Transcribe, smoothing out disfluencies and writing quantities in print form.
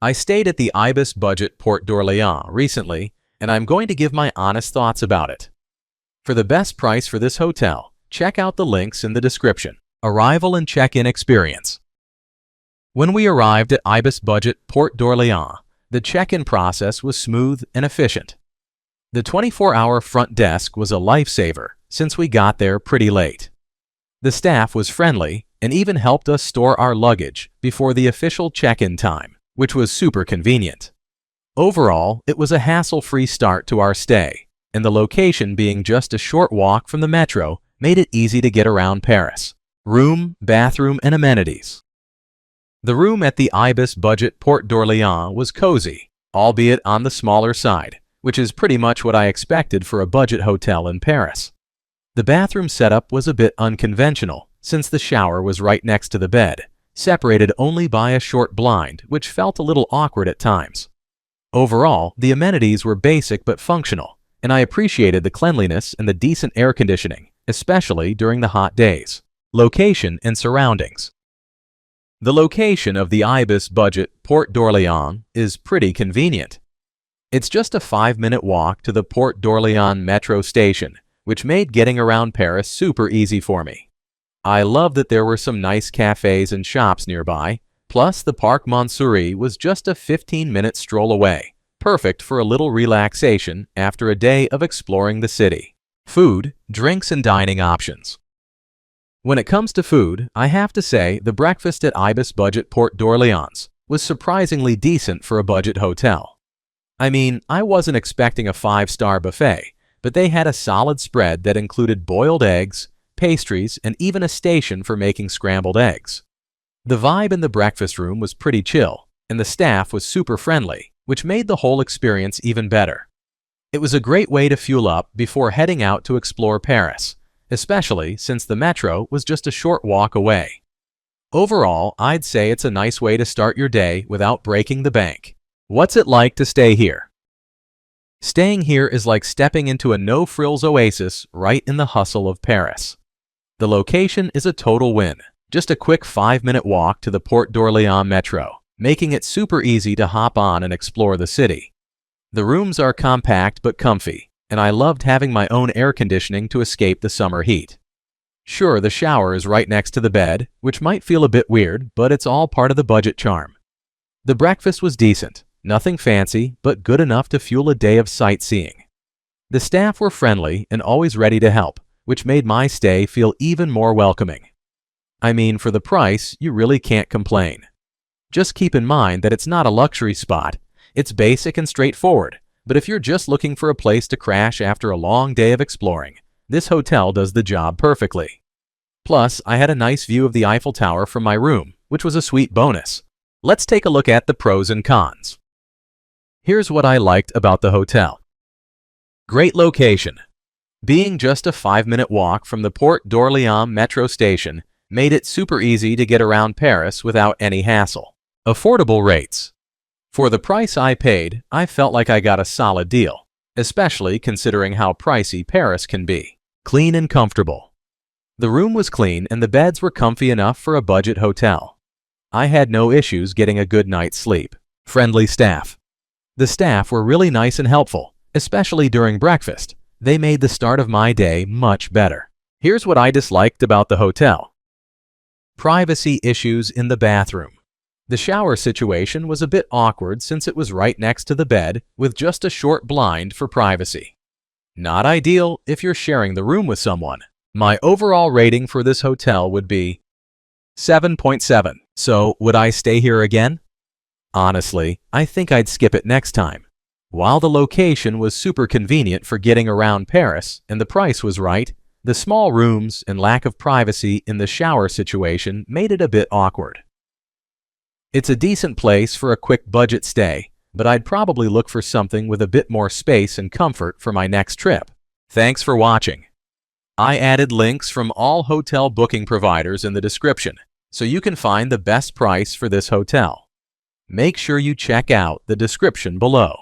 I stayed at the Ibis Budget Porte D'Orleans recently, and I'm going to give my honest thoughts about it. For the best price for this hotel, check out the links in the description. Arrival and check-in experience. When we arrived at Ibis Budget Porte D'Orleans, the check-in process was smooth and efficient. The 24-hour front desk was a lifesaver since we got there pretty late. The staff was friendly and even helped us store our luggage before the official check-in time, which was super convenient. Overall, it was a hassle-free start to our stay, and the location being just a short walk from the metro made it easy to get around Paris. Room, bathroom, and amenities. The room at the Ibis Budget Porte D'Orleans was cozy, albeit on the smaller side, which is pretty much what I expected for a budget hotel in Paris. The bathroom setup was a bit unconventional, since the shower was right next to the bed, separated only by a short blind, which felt a little awkward at times. Overall, the amenities were basic but functional, and I appreciated the cleanliness and the decent air conditioning, especially during the hot days. Location and surroundings. The location of the Ibis Budget Porte D'Orleans is pretty convenient. It's just a 5-minute walk to the Porte D'Orleans metro station, which made getting around Paris super easy for me. I love that there were some nice cafes and shops nearby, plus the Parc Montsouris was just a 15-minute stroll away, perfect for a little relaxation after a day of exploring the city. Food, drinks, and dining options. When it comes to food, I have to say the breakfast at Ibis Budget Porte D'Orleans was surprisingly decent for a budget hotel. I mean, I wasn't expecting a 5-star buffet, but they had a solid spread that included boiled eggs, pastries, and even a station for making scrambled eggs. The vibe in the breakfast room was pretty chill, and the staff was super friendly, which made the whole experience even better. It was a great way to fuel up before heading out to explore Paris, especially since the metro was just a short walk away. Overall, I'd say it's a nice way to start your day without breaking the bank. What's it like to stay here? Staying here is like stepping into a no-frills oasis right in the hustle of Paris. The location is a total win. Just a quick 5-minute walk to the Porte D'Orleans metro, making it super easy to hop on and explore the city. The rooms are compact but comfy, and I loved having my own air conditioning to escape the summer heat. Sure, the shower is right next to the bed, which might feel a bit weird, but it's all part of the budget charm. The breakfast was decent, nothing fancy, but good enough to fuel a day of sightseeing. The staff were friendly and always ready to help, which made my stay feel even more welcoming. I mean, for the price, you really can't complain. Just keep in mind that it's not a luxury spot. It's basic and straightforward, but if you're just looking for a place to crash after a long day of exploring, this hotel does the job perfectly. Plus, I had a nice view of the Eiffel Tower from my room, which was a sweet bonus. Let's take a look at the pros and cons. Here's what I liked about the hotel. Great location. Being just a 5-minute walk from the Porte D'Orleans metro station made it super easy to get around Paris without any hassle. Affordable rates. For the price I paid, I felt like I got a solid deal, especially considering how pricey Paris can be. Clean and comfortable. The room was clean and the beds were comfy enough for a budget hotel. I had no issues getting a good night's sleep. Friendly staff. The staff were really nice and helpful, especially during breakfast. They made the start of my day much better. Here's what I disliked about the hotel. Privacy issues in the bathroom. The shower situation was a bit awkward since it was right next to the bed with just a short blind for privacy. Not ideal if you're sharing the room with someone. My overall rating for this hotel would be 7.7. So, would I stay here again? Honestly, I think I'd skip it next time. While the location was super convenient for getting around Paris and the price was right, the small rooms and lack of privacy in the shower situation made it a bit awkward. It's a decent place for a quick budget stay, but I'd probably look for something with a bit more space and comfort for my next trip. Thanks for watching. I added links from all hotel booking providers in the description, so you can find the best price for this hotel. Make sure you check out the description below.